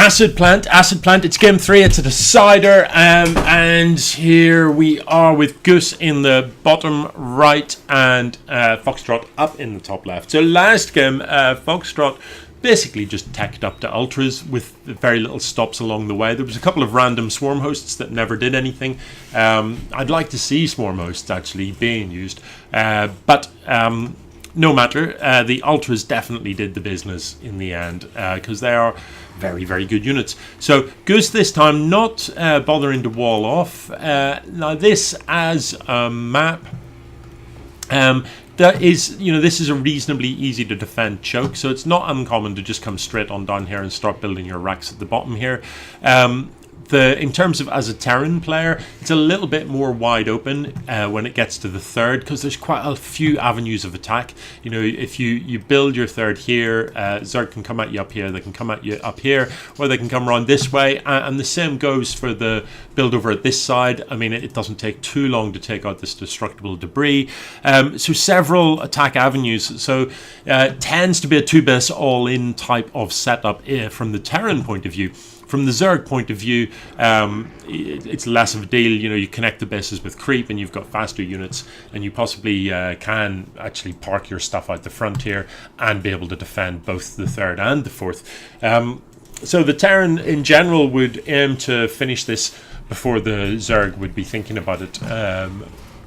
Acid Plant, it's game 3, it's a decider, and here we are with Goose in the bottom right and Foxtrot up in the top left. So last game, Foxtrot basically just teched up to ultras with very little stops along the way. There was a couple of random swarm hosts that never did anything. I'd like to see swarm hosts actually being used, but no matter, the ultras definitely did the business in the end, because they are very, very good units. So Goose this time not bothering to wall off. Now this as a map, that is, this is a reasonably easy to defend choke, so it's not uncommon to just come straight on down here and start building your racks at the bottom here. In terms of as a Terran player, it's a little bit more wide open when it gets to the third, because there's quite a few avenues of attack. If you build your third here, Zerg can come at you up here, they can come at you up here, or they can come around this way, and the same goes for the build over at this side. I mean, it doesn't take too long to take out this destructible debris. So several attack avenues. So tends to be a 2-base all-in type of setup from the Terran point of view. From the Zerg point of view, it's less of a deal. You connect the bases with creep and you've got faster units, and you possibly can actually park your stuff out the front here and be able to defend both the third and the fourth. So the Terran in general would aim to finish this before the Zerg would be thinking about it.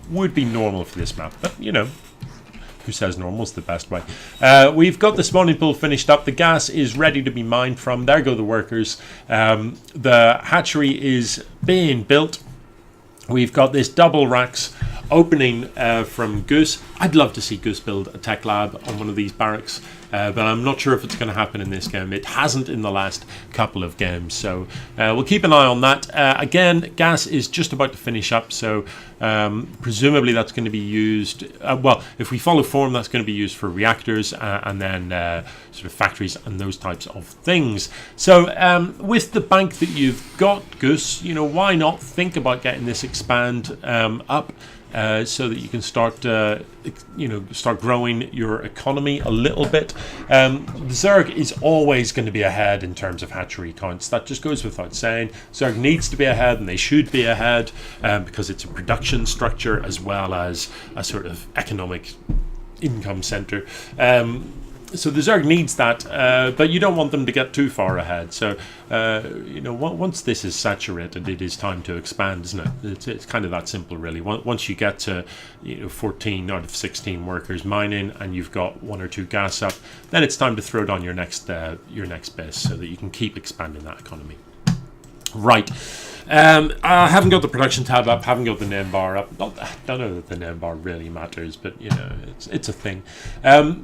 Would be normal for this map, but who says normal's the best way? We've got the spawning pool finished up. The gas is ready to be mined from. There go the workers. The hatchery is being built. We've got this double racks opening from Goose. I'd love to see Goose build a tech lab on one of these barracks, but I'm not sure if it's going to happen in this game. It hasn't in the last couple of games, so we'll keep an eye on that. Again, gas is just about to finish up, so presumably that's going to be used, well, if we follow form, that's going to be used for reactors and then sort of factories and those types of things. So with the bank that you've got, Goose, why not think about getting this expand up so that you can start start growing your economy a little bit. Zerg is always going to be ahead in terms of hatchery counts. That just goes without saying. Zerg needs to be ahead, and they should be ahead because it's a production structure as well as a sort of economic income center. So the Zerg needs that, but you don't want them to get too far ahead. So, once this is saturated, it is time to expand, isn't it? It's kind of that simple, really. Once you get to 14 out of 16 workers mining, and you've got 1 or 2 gas up, then it's time to throw down your next base so that you can keep expanding that economy. Right. I haven't got the production tab up, haven't got the name bar up. I don't know that the name bar really matters, but it's a thing.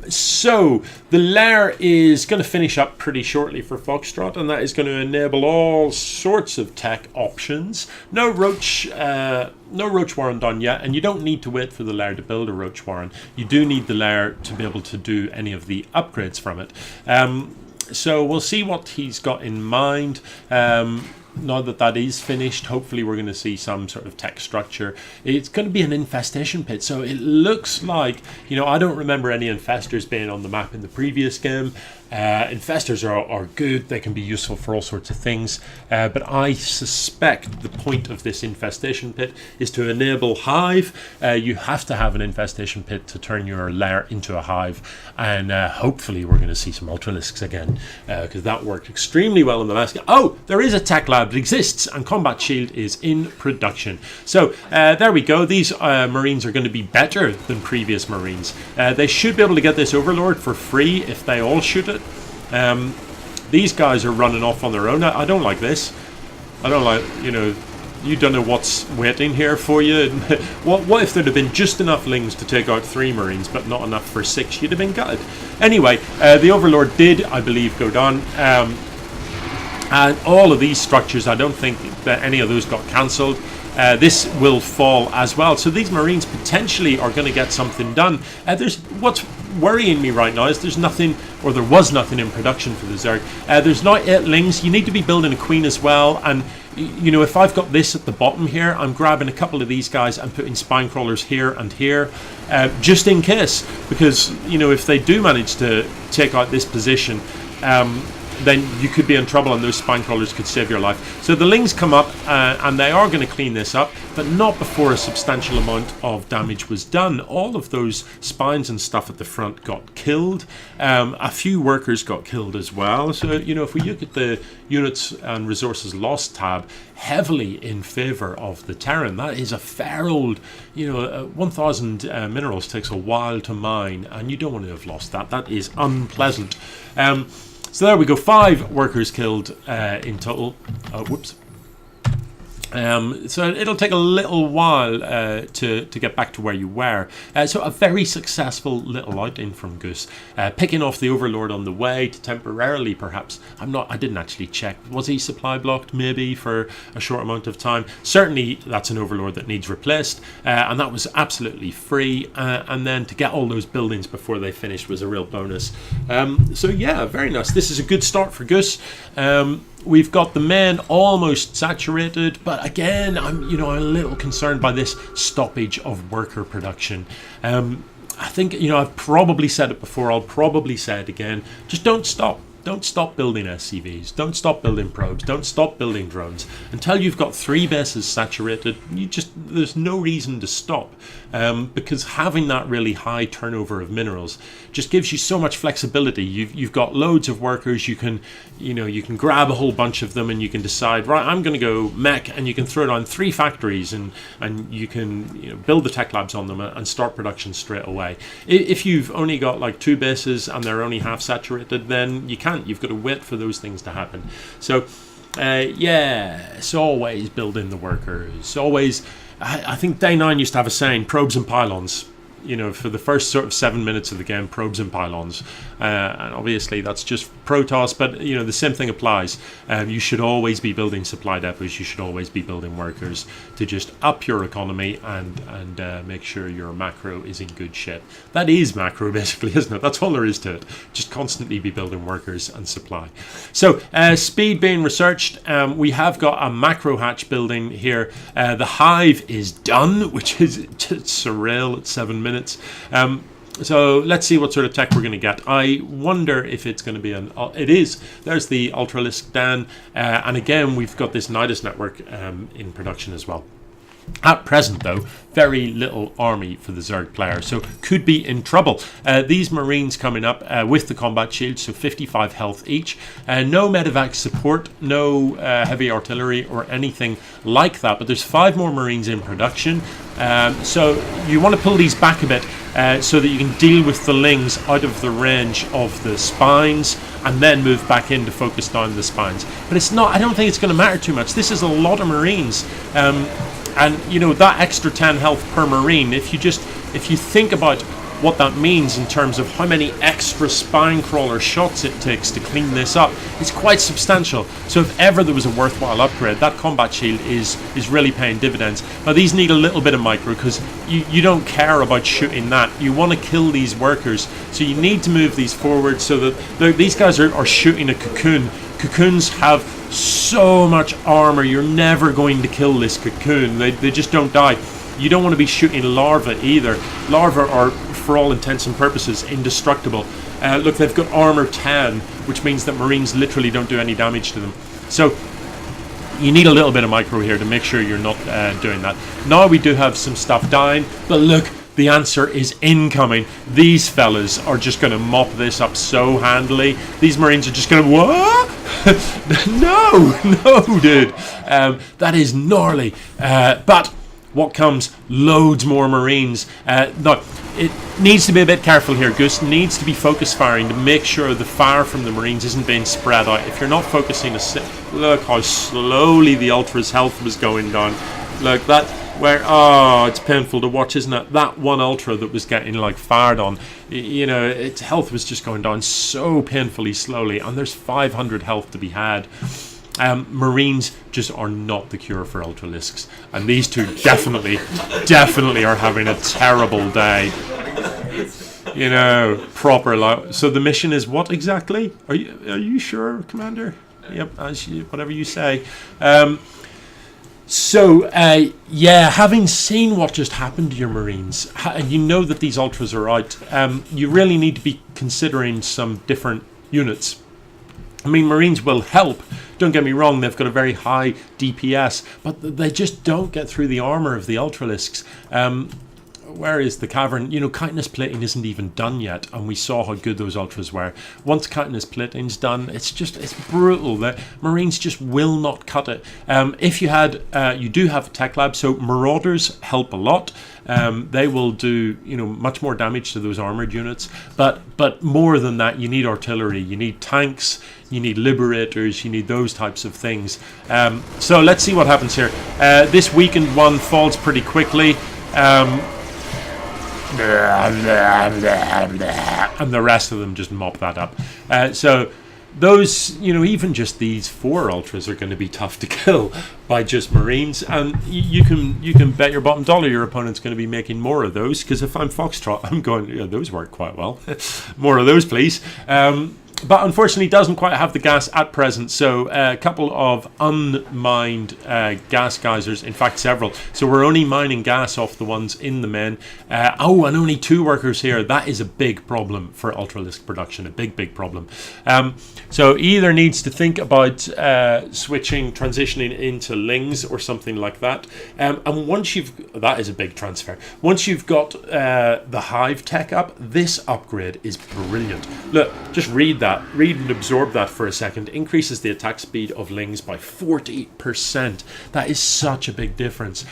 So the lair is going to finish up pretty shortly for Foxtrot, and that is going to enable all sorts of tech options. No roach warren done yet, and you don't need to wait for the lair to build a roach warren. You do need the lair to be able to do any of the upgrades from it. So we'll see what he's got in mind. Now that is finished, hopefully we're going to see some sort of tech structure. It's going to be an infestation pit, so it looks like, I don't remember any infestors being on the map in the previous game. Infestors are good, they can be useful for all sorts of things, but I suspect the point of this infestation pit is to enable hive. You have to have an infestation pit to turn your lair into a hive, and hopefully we're going to see some ultralisks again, because that worked extremely well in the last game. Oh, there is a tech lab that exists, and Combat Shield is in production. So there we go. These Marines are going to be better than previous Marines. They should be able to get this Overlord for free if they all shoot it. These guys are running off on their own. I don't like this. I don't like, you don't know what's waiting here for you. What if there'd have been just enough lings to take out 3 Marines, but not enough for 6? You'd have been gutted. Anyway, the Overlord did, I believe, go down. And all of these structures, I don't think that any of those got cancelled. This will fall as well. So these Marines potentially are going to get something done. What's worrying me right now is there's nothing, or there was nothing in production for the Zerg. There's not 8 lings. You need to be building a queen as well. And if I've got this at the bottom here, I'm grabbing a couple of these guys and putting spine crawlers here and here, just in case. Because if they do manage to take out this position, then you could be in trouble and those spine crawlers could save your life. So the Lings come up and they are going to clean this up, but not before a substantial amount of damage was done. All of those spines and stuff at the front got killed. A few workers got killed as well. So, you know, if we look at the units and resources lost tab, heavily in favor of the Terran. That is a fair old, you know, 1,000 minerals takes a while to mine, and you don't want to have lost that. That is unpleasant. So there we go, 5 workers killed in total. Whoops. So it'll take a little while to get back to where you were. So a very successful little outing from Goose, picking off the Overlord on the way to temporarily, perhaps. I didn't actually check. Was he supply blocked? Maybe for a short amount of time. Certainly, that's an Overlord that needs replaced, and that was absolutely free. And then to get all those buildings before they finished was a real bonus. So yeah, very nice. This is a good start for Goose. We've got the men almost saturated, but again, I'm a little concerned by this stoppage of worker production. I think, I've probably said it before, I'll probably say it again. Just don't stop. Don't stop building SCVs. Don't stop building probes. Don't stop building drones. Until you've got 3 bases saturated, there's no reason to stop. Because having that really high turnover of minerals just gives you so much flexibility. You've got loads of workers. You can grab a whole bunch of them and you can decide, right, I'm going to go mech, and you can throw it on 3 factories and you can build the tech labs on them and start production straight away. If you've only got like 2 bases and they're only half saturated, then you can't. You've got to wait for those things to happen. So it's always building the workers. Always. I think Day 9 used to have a saying, probes and pylons. For the first sort of 7 minutes of the game, probes and pylons. And obviously that's just Protoss, but the same thing applies. You should always be building supply depots. You should always be building workers to just up your economy and make sure your macro is in good shape. That is macro, basically, isn't it? That's all there is to it. Just constantly be building workers and supply. So speed being researched. We have got a macro hatch building here. The hive is done, which is just surreal at 7 minutes. So let's see what sort of tech we're going to get. I wonder if it's going to be it is. There's the Ultralisk Dan, and again we've got this Nidus network in production as well. At present, though, very little army for the Zerg player, so could be in trouble. These Marines coming up with the combat shield, so 55 health each. No medevac support, no heavy artillery or anything like that, but there's 5 more Marines in production. So you want to pull these back a bit so that you can deal with the Lings out of the range of the spines and then move back in to focus down the spines. But it's not. I don't think it's going to matter too much. This is a lot of Marines. And that extra 10 health per Marine, if you think about what that means in terms of how many extra spine crawler shots it takes to clean this up, it's quite substantial. So if ever there was a worthwhile upgrade, that combat shield is really paying dividends. Now these need a little bit of micro because you don't care about shooting that. You want to kill these workers, so you need to move these forward so that these guys are shooting a cocoon. Cocoons have so much armor, you're never going to kill this cocoon. They just don't die. You don't want to be shooting larvae either. Larvae are, for all intents and purposes, indestructible. Look, they've got armor 10, which means that Marines literally don't do any damage to them. So you need a little bit of micro here to make sure you're not doing that. Now we do have some stuff dying, but look, the answer is incoming. These fellas are just going to mop this up so handily. These Marines are just going to, what? no, dude. That is gnarly. But what comes? Loads more Marines. No, it needs to be a bit careful here. Goose needs to be focus firing to make sure the fire from the Marines isn't being spread out. If you're not focusing, look how slowly the Ultra's health was going down. Look, it's painful to watch, isn't it? That one Ultra that was getting fired on, its health was just going down so painfully slowly, and there's 500 health to be had. Marines just are not the cure for Ultralisks, and these two definitely are having a terrible day. Proper. So the mission is what exactly? Are you sure, Commander? Yep, whatever you say. So, having seen what just happened to your Marines, and you know that these Ultras are out, you really need to be considering some different units. I mean, Marines will help. Don't get me wrong, they've got a very high DPS, but they just don't get through the armor of the Ultralisks. Where is the Cavern? You know, chitinous plating isn't even done yet, and we saw how good those Ultras were. Once chitinous plating's done, it's brutal. The Marines just will not cut it. If you do have a tech lab, so Marauders help a lot. They will do, you know, much more damage to those armored units, but more than that, you need artillery, you need tanks, you need liberators, you need those types of things. So let's see what happens here. This weakened one falls pretty quickly. And the rest of them just mop that up. So those, you know, even just these 4 Ultras are going to be tough to kill by just Marines, and you can bet your bottom dollar your opponent's going to be making more of those, because if I'm Foxtrot, I'm going, yeah, those work quite well. More of those, please. But unfortunately doesn't quite have the gas at present, so a couple of unmined gas geysers, in fact several. So we're only mining gas off the ones in the men. And only 2 workers here. That is a big problem for Ultralisk production, a big problem. So either needs to think about transitioning into Lings or something like that. And once that is a big transfer. Once you've got the Hive tech up, this upgrade is brilliant. Look, just read that. Read and absorb that for a second. Increases the attack speed of Lings by 40%. That is such a big difference.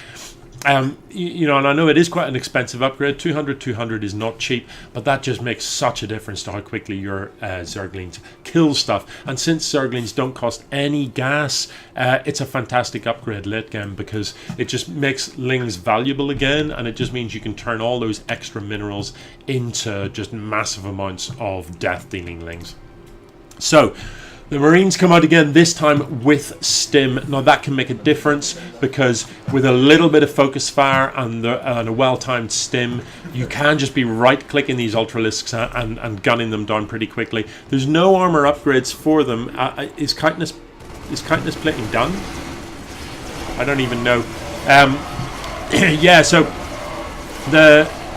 You know, and I know it is quite an expensive upgrade. 200 is not cheap, but that just makes such a difference to how quickly your Zerglings kill stuff. And since Zerglings don't cost any gas, it's a fantastic upgrade late game, because it just makes Lings valuable again, and it just means you can turn all those extra minerals into just massive amounts of death-dealing Lings. So the Marines come out again, this time with Stim. Now that can make a difference, because with a little bit of focus fire and a well-timed Stim, you can just be right-clicking these Ultralisks and gunning them down pretty quickly. There's no armor upgrades for them. Is chitinous plating done? I don't even know. Yeah, so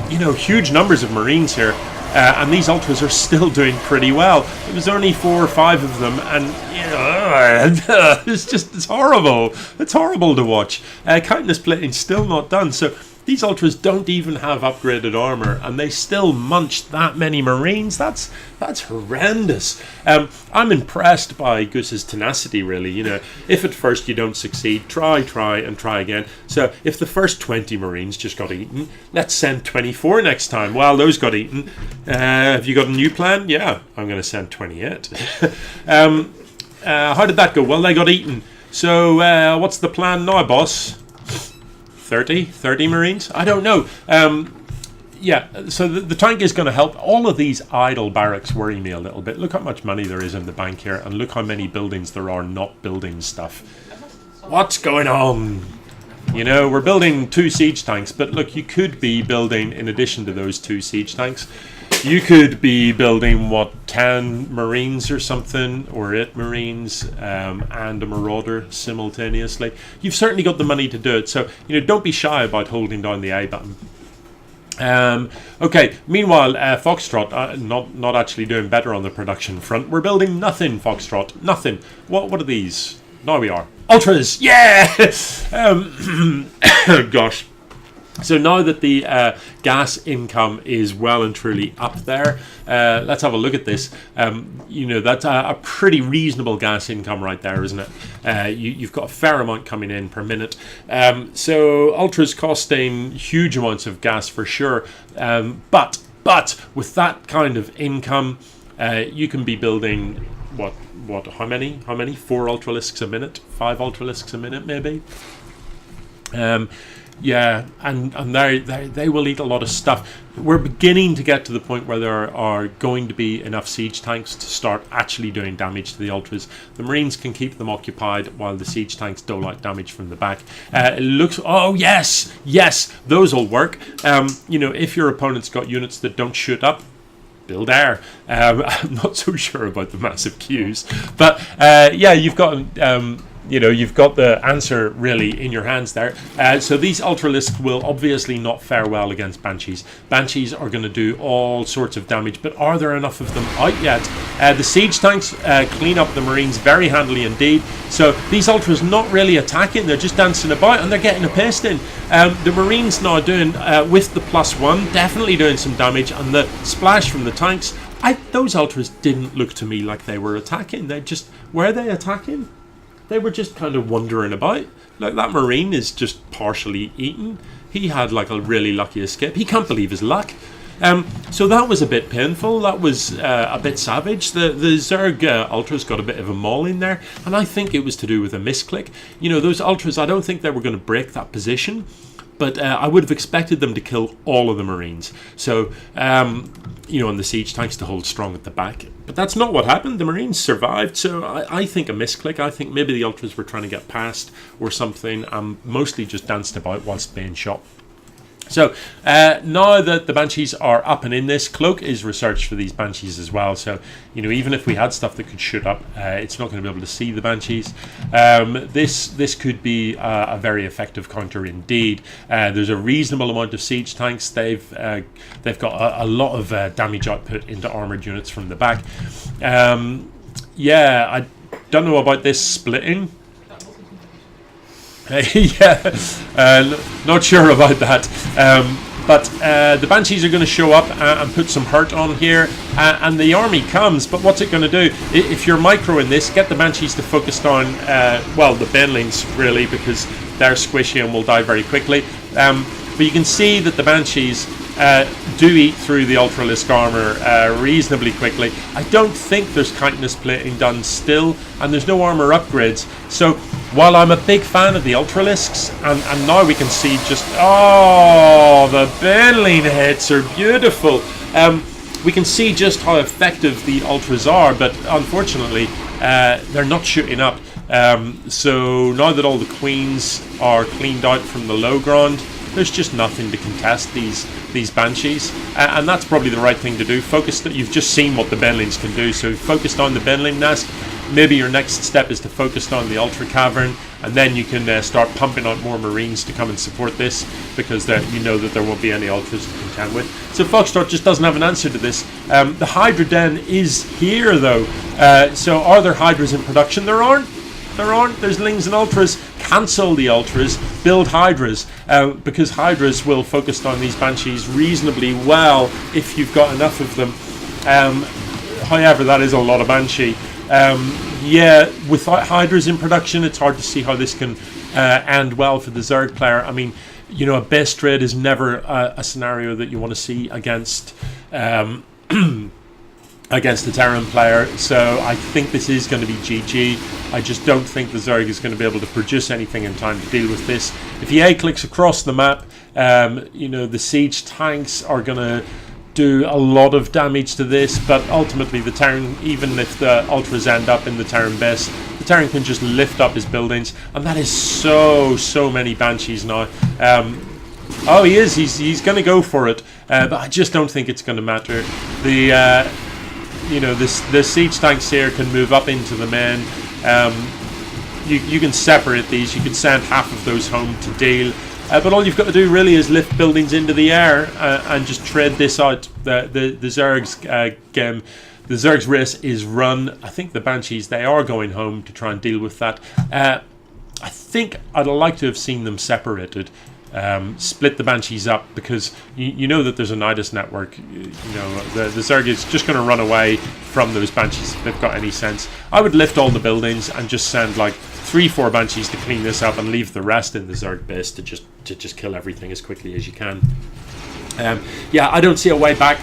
huge numbers of Marines here. And these Ultras are still doing pretty well. There was only 4 or 5 of them, and it's horrible. It's horrible to watch. Chitinous plating's still not done, so these Ultras don't even have upgraded armor, and they still munch that many Marines. That's horrendous. I'm impressed by Goose's tenacity, really. You know, if at first you don't succeed, try again. So if the first 20 Marines just got eaten, let's send 24 next time. Well, those got eaten. Have you got a new plan? Yeah, I'm going to send 28. How did that go? Well, they got eaten. So what's the plan now, boss? 30 Marines? I don't know. Yeah, so the tank is going to help. All of these idle barracks worry me a little bit. Look how much money there is in the bank here, and look how many buildings there are not building stuff. What's going on? You know, we're building 2 siege tanks, but look, you could be building, in addition to those 2 siege tanks, you could be building, 10 Marines or something, or 8 Marines, and a Marauder simultaneously. You've certainly got the money to do it, so, you know, don't be shy about holding down the A button. Okay, meanwhile, Foxtrot, not actually doing better on the production front. We're building nothing, Foxtrot, nothing. What are these? Now we are. Ultras, yeah! Gosh. So now that the gas income is well and truly up there, let's have a look at this. You know, that's a pretty reasonable gas income right there, isn't it? You've got a fair amount coming in per minute. So Ultra's costing huge amounts of gas for sure. But with that kind of income, you can be building how many? 4 Ultralisks a minute? 5 Ultralisks a minute, maybe? Yeah, and they will eat a lot of stuff. We're beginning to get to the point where there are going to be enough siege tanks to start actually doing damage to the Ultras. The Marines can keep them occupied while the siege tanks dole out damage from the back. It looks... Oh, yes! Yes! Those will work. You know, if your opponent's got units that don't shoot up, build air. I'm not so sure about the massive queues. But, yeah, you've got... you know, you've got the answer really in your hands there. So these Ultralisks will obviously not fare well against Banshees. Banshees are going to do all sorts of damage, but are there enough of them out yet? The siege tanks clean up the Marines very handily indeed. So these Ultras not really attacking, they're just dancing about and they're getting a paste in. The Marines now doing, with the +1, definitely doing some damage, and the splash from the tanks. Those Ultras didn't look to me like they were attacking. Were they attacking? They were just kind of wandering about. Like, that Marine is just partially eaten. He had like a really lucky escape. He can't believe his luck. So that was a bit painful. That was a bit savage. The Zerg Ultras got a bit of a maul in there, and I think it was to do with a misclick. You know, those Ultras, I don't think they were going to break that position, but I would have expected them to kill all of the Marines. So, you know, and the siege tanks to hold strong at the back. But that's not what happened. The Marines survived, so I think a misclick. I think maybe the Ultras were trying to get past or something, and mostly just danced about whilst being shot. So now that the Banshees are up and in this, Cloak is researched for these Banshees as well. So, you know, even if we had stuff that could shoot up, it's not going to be able to see the Banshees. This could be a very effective counter indeed. There's a reasonable amount of siege tanks. They've got a lot of damage output into armored units from the back. Yeah, I don't know about this splitting. Yeah, not sure about that. But the Banshees are going to show up and put some hurt on here, and the army comes. But what's it going to do? If you're micro in this, get the Banshees to focus on, well, the Benlings really, because they're squishy and will die very quickly. But you can see that the Banshees do eat through the Ultralisk armor reasonably quickly. I don't think there's chitinous plating done still, and there's no armor upgrades. So while I'm a big fan of the Ultralisks, and now we can see just, oh, the Benling hits are beautiful. We can see just how effective the Ultras are, but unfortunately they're not shooting up. So now that all the Queens are cleaned out from the low ground, there's just nothing to contest these Banshees, and that's probably the right thing to do. You've just seen what the Benlings can do, so focused on the Benling nest. Maybe your next step is to focus on the Ultra Cavern, and then you can start pumping out more Marines to come and support this, because you know that there won't be any Ultras to contend with. So Foxtrot just doesn't have an answer to this. The Hydra Den is here though, so are there Hydras in production? There aren't. There's Lings and Ultras. Cancel the Ultras, build Hydras, because Hydras will focus on these Banshees reasonably well if you've got enough of them. However, that is a lot of Banshee. Yeah, without Hydras in production, it's hard to see how this can end well for the Zerg player. I mean, you know, a best trade is never a scenario that you want to see against against the Terran player, so I think this is going to be GG. I just don't think the Zerg is going to be able to produce anything in time to deal with this. If he A-clicks across the map, you know, the siege tanks are going to do a lot of damage to this, but ultimately the Terran, even if the Ultras end up in the Terran base, the Terran can just lift up his buildings, and that is so many Banshees now. Oh, he's going to go for it, but I just don't think it's going to matter. You know, the siege tanks here can move up into the men. You can separate these. You can send half of those home to deal. But all you've got to do really is lift buildings into the air and just tread this out. The Zerg's game, the Zerg's race is run. I think the Banshees, they are going home to try and deal with that. I think I'd like to have seen them separated. Split the Banshees up, because you know that there's a Nidus network. You know, the Zerg is just going to run away from those Banshees if they've got any sense. I would lift all the buildings and just send like 3-4 Banshees to clean this up, and leave the rest in the Zerg base to just kill everything as quickly as you can. Yeah, I don't see a way back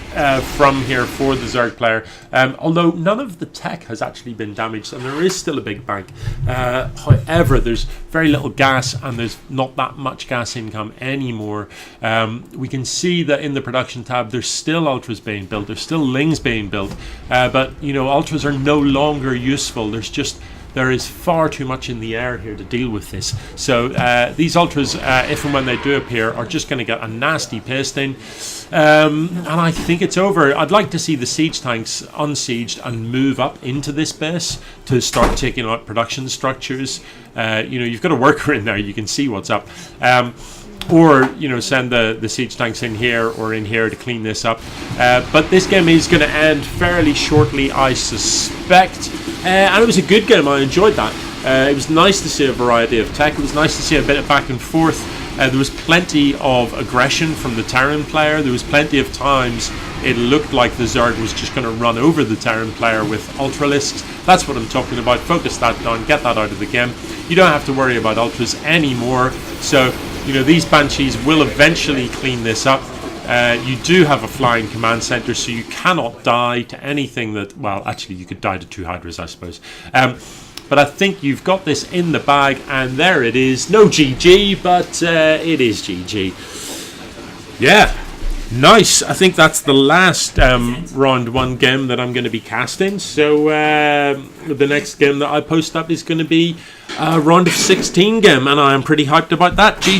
from here for the Zerg player, although none of the tech has actually been damaged, and there is still a big bank. However, there's very little gas, and there's not that much gas income anymore. We can see that in the production tab there's still Ultras being built, there's still Lings being built, but you know, Ultras are no longer useful. There's just there is far too much in the air here to deal with this. So these ultras, if and when they do appear, are just going to get a nasty pasting. And I think it's over. I'd like to see the siege tanks unsieged and move up into this base to start taking out production structures. You've got a worker in there, you can see what's up. Or send the siege tanks in here or in here to clean this up. But this game is going to end fairly shortly, I suspect. And it was a good game. I enjoyed that. It was nice to see a variety of tech. It was nice to see a bit of back and forth. There was plenty of aggression from the Terran player. There was plenty of times it looked like the Zerg was just going to run over the Terran player with Ultralisks. That's what I'm talking about. Focus that down, get that out of the game. You don't have to worry about Ultras anymore. So, these Banshees will eventually clean this up. You do have a flying command center, so you cannot die to anything that... Well, actually, you could die to 2 Hydras, I suppose. But I think you've got this in the bag, and there it is. No GG, but it is GG. Yeah, nice. I think that's the last round 1 game that I'm going to be casting. So the next game that I post up is going to be a round of 16 game, and I am pretty hyped about that. GG.